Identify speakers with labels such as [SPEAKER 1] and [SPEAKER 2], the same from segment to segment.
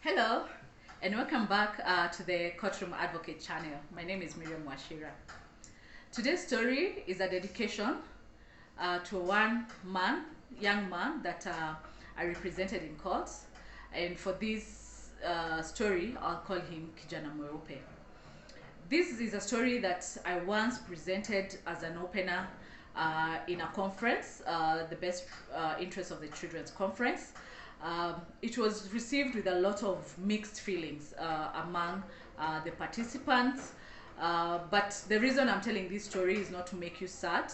[SPEAKER 1] Hello, and welcome back to the Courtroom Advocate channel. My name is Miriam Washira. Today's story is a dedication to one young man that I represented in court. And for this story, I'll call him Kijana Mweupe. This is a story that I once presented as an opener in a conference, the Best Interest of the Children's Conference. It was received with a lot of mixed feelings among the participants. But the reason I'm telling this story is not to make you sad,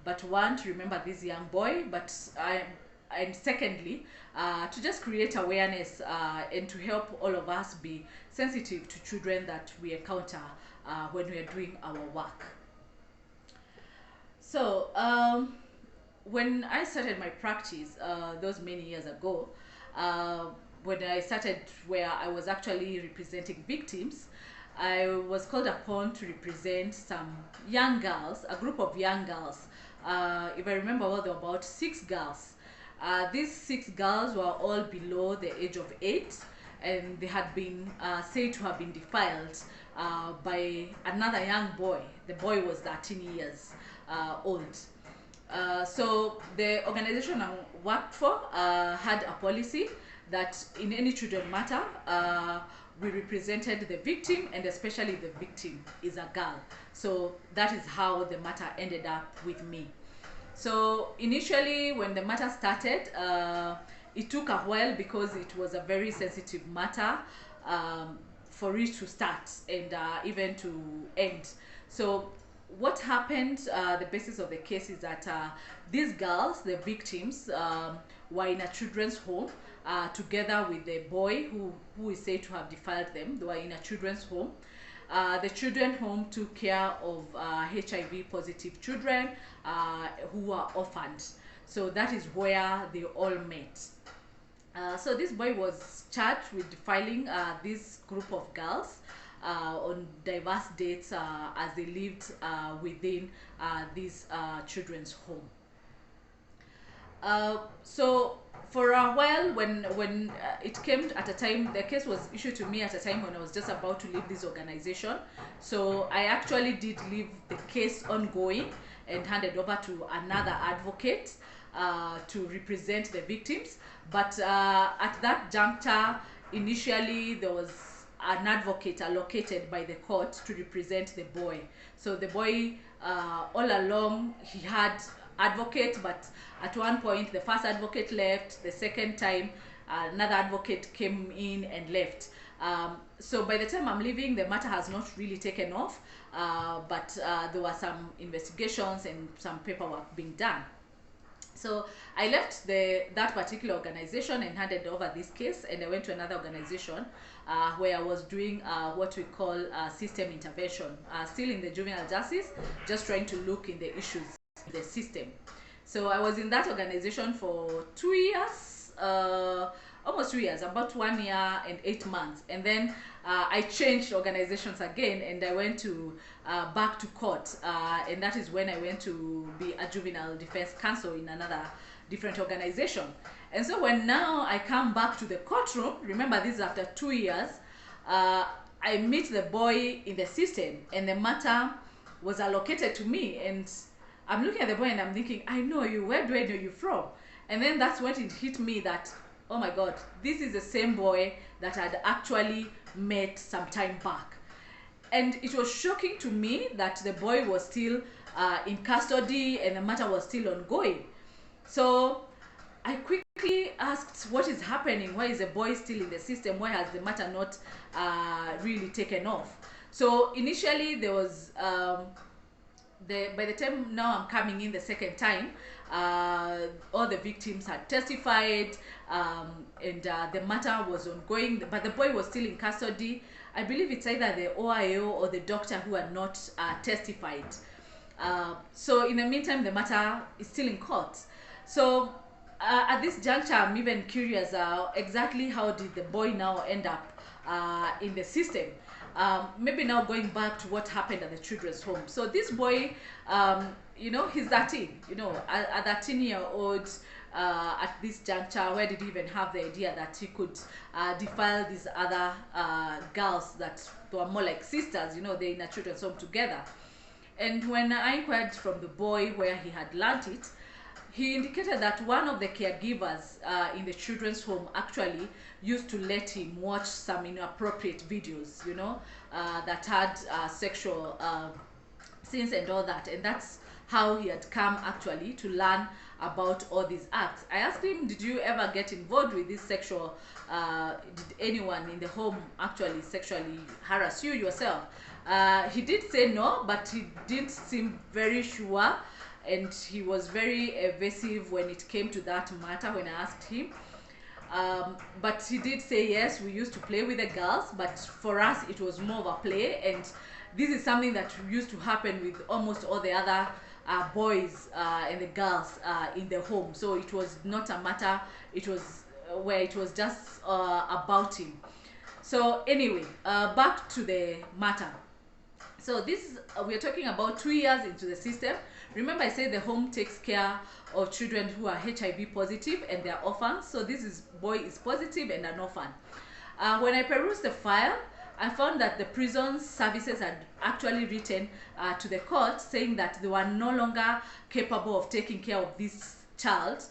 [SPEAKER 1] but one, to remember this young boy, and secondly, to just create awareness and to help all of us be sensitive to children that we encounter when we are doing our work. So, when I started my practice those many years ago, when I started where I was actually representing victims, I was called upon to represent some young girls, a group of young girls. If I remember well, there were about 6 girls. These 6 girls were all below the age of 8, and they had been said to have been defiled by another young boy. The boy was 13 years old. So the organization I worked for had a policy that in any children matter, we represented the victim, and especially the victim is a girl. So that is how the matter ended up with me. So initially when the matter started, it took a while because it was a very sensitive matter for it to start and even to end. So what happened, the basis of the case is that these girls, the victims, were in a children's home together with the boy who is said to have defiled them. They were in a children's home. The children's home took care of HIV positive children who were orphaned. So that is where they all met. So this boy was charged with defiling this group of girls on diverse dates as they lived within this children's home. So for a while, when it came at a time, the case was issued to me at a time when I was just about to leave this organization. So I actually did leave the case ongoing and handed over to another advocate to represent the victims. But at that juncture, initially there was an advocate allocated by the court to represent the boy. So the boy, all along, he had advocate, but at one point the first advocate left. The second time another advocate came in and left. So by the time I'm leaving, the matter has not really taken off, but there were some investigations and some paperwork being done. So I left that particular organization and handed over this case, and I went to another organization where I was doing what we call system intervention, still in the juvenile justice, just trying to look in the issues in the system. So I was in that organization for 2 years, almost 2 years, about 1 year and 8 months, and then I changed organizations again, and I went to back to court, and that is when I went to be a juvenile defense counsel in another different organization. And so when now I come back to the courtroom, remember this is after 2 years, I meet the boy in the system, and the matter was allocated to me, and I'm looking at the boy and I'm thinking, I know you, where do I know you from? And then that's when it hit me that, oh my God, this is the same boy that I'd actually met some time back. And it was shocking to me that the boy was still in custody and the matter was still ongoing. So I quickly asked, what is happening? Why is the boy still in the system? Why has the matter not really taken off? So initially there was by the time now I'm coming in the second time, all the victims had testified, and the matter was ongoing, but the boy was still in custody. I believe it's either the OIO or the doctor who had not testified. So in the meantime, the matter is still in court. So at this juncture, I'm even curious exactly how did the boy now end up in the system. Maybe now going back to what happened at the children's home. So this boy, you know, he's 13, you know, a 13-year-old at this juncture? Where did he even have the idea that he could defile these other girls that were more like sisters? You know, they're in a children's home together. And when I inquired from the boy where he had learnt it, he indicated that one of the caregivers in the children's home actually used to let him watch some inappropriate videos, you know, that had sexual scenes and all that. And that's how he had come actually to learn about all these acts. I asked him, did you ever get involved with this sexual, did anyone in the home actually sexually harass you yourself? He did say no, but he didn't seem very sure, and he was very evasive when it came to that matter when I asked him. But he did say yes, we used to play with the girls, but for us it was more of a play, and this is something that used to happen with almost all the other boys and the girls in the home. So it was not a matter, it was where it was just about him. So anyway, back to the matter. So this we are talking about 2 years into the system. Remember I said the home takes care of children who are HIV positive and they are orphans. So this boy is positive and an orphan. When I perused the file, I found that the prison services had actually written to the court saying that they were no longer capable of taking care of this child,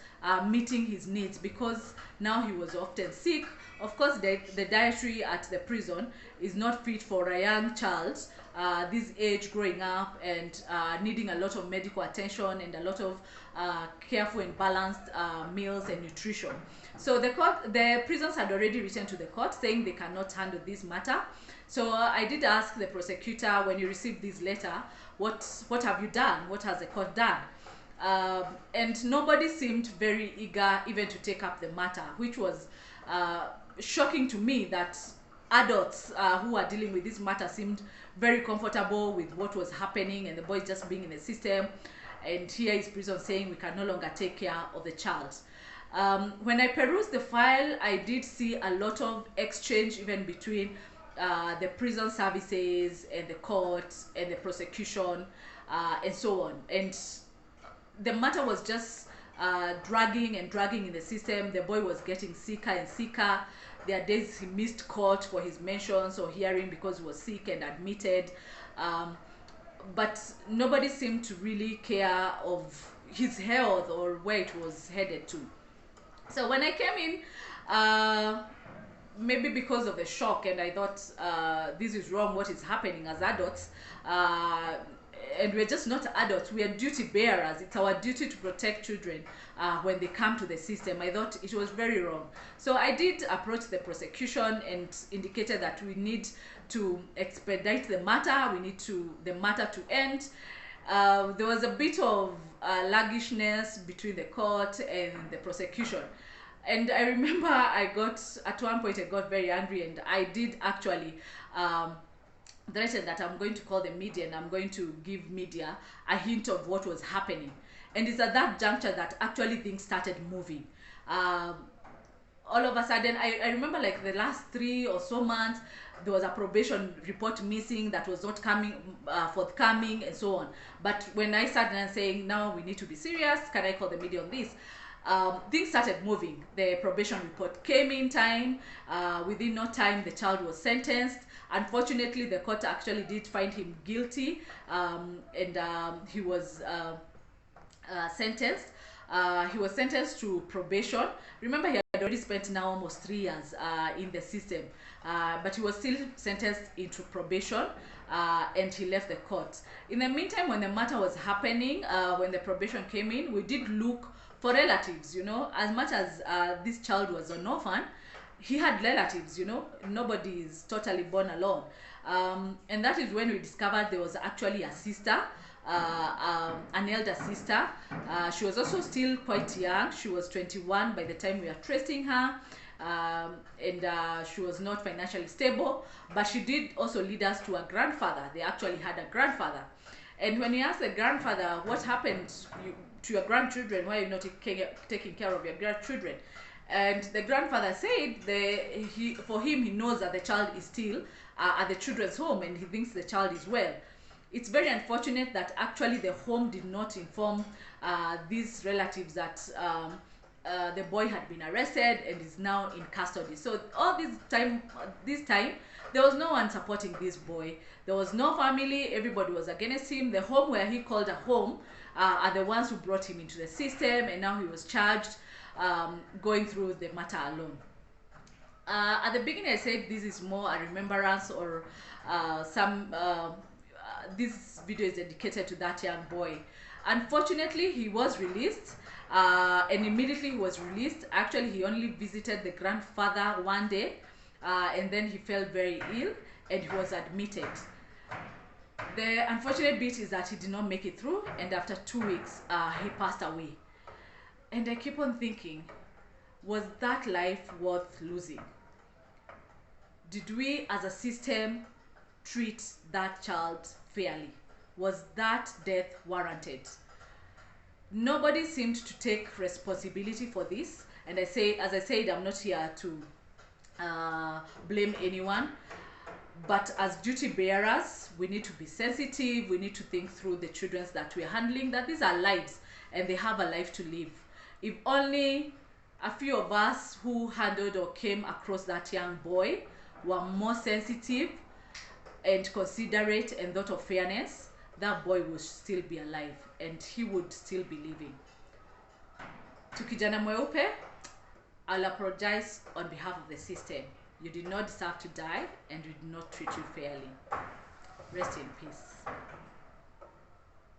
[SPEAKER 1] meeting his needs, because now he was often sick. Of course, the dietary at the prison is not fit for a young child this age, growing up and needing a lot of medical attention and a lot of careful and balanced meals and nutrition. So the prisons had already written to the court saying they cannot handle this matter. So I did ask the prosecutor, when you received this letter, what have you done? What has the court done? And nobody seemed very eager even to take up the matter, which was shocking to me, that adults who are dealing with this matter seemed very comfortable with what was happening and the boy just being in the system, and here is prison saying we can no longer take care of the child. When I perused the file, I did see a lot of exchange even between the prison services and the court and the prosecution and so on, and the matter was just dragging and dragging in the system. The boy was getting sicker and sicker. There are days he missed court for his mentions or hearing because he was sick and admitted. But nobody seemed to really care of his health or where it was headed to. So when I came in, maybe because of the shock, and I thought this is wrong, what is happening as adults, and we're just not adults, we are duty bearers. It's our duty to protect children when they come to the system. I thought it was very wrong. So I did approach the prosecution and indicated that we need to expedite the matter, we need the matter to end. There was a bit of laggishness between the court and the prosecution. And I remember at one point I got very angry, and I did actually threatened that I'm going to call the media and I'm going to give media a hint of what was happening. And it's at that juncture that actually things started moving. All of a sudden, I remember like the last 3 or so months, there was a probation report missing that was not forthcoming and so on. But when I started saying, now we need to be serious, can I call the media on this? Things started moving. The probation report came in time. Within no time, the child was sentenced. Unfortunately, the court actually did find him guilty, and he was sentenced. He was sentenced to probation. Remember, he had already spent now almost 3 years in the system, but he was still sentenced into probation, and he left the court. In the meantime, when the matter was happening, when the probation came in, we did look for relatives. You know, as much as this child was an orphan, he had relatives. You know, nobody is totally born alone, and that is when we discovered there was actually a sister, an elder sister. She was also still quite young. She was 21 by the time we are tracing her, and she was not financially stable, but she did also lead us to a grandfather. They actually had a grandfather, and when we asked the grandfather what happened to your grandchildren, why are you not taking care of your grandchildren, and the grandfather said for him, he knows that the child is still at the children's home and he thinks the child is well. It's very unfortunate that actually the home did not inform these relatives that the boy had been arrested and is now in custody. So all this time, there was no one supporting this boy. There was no family. Everybody was against him. The home where he called a home are the ones who brought him into the system, and now he was charged, going through the matter alone. At the beginning, I said this is more a remembrance or this video is dedicated to that young boy. Unfortunately, he was released, and immediately he was released. Actually, he only visited the grandfather one day, and then he felt very ill and he was admitted. The unfortunate bit is that he did not make it through, and after 2 weeks, he passed away. And I keep on thinking, was that life worth losing? Did we as a system treat that child fairly? Was that death warranted? Nobody seemed to take responsibility for this, and as I said, I'm not here to blame anyone, but as duty bearers, we need to be sensitive. We need to think through the children that we're handling, that these are lives and they have a life to live. If only a few of us who handled or came across that young boy were more sensitive and considerate and thought of fairness, that boy would still be alive and he would still be living. To kijana mweupe, I'll apologize on behalf of the system. You did not deserve to die and we did not treat you fairly. Rest in peace.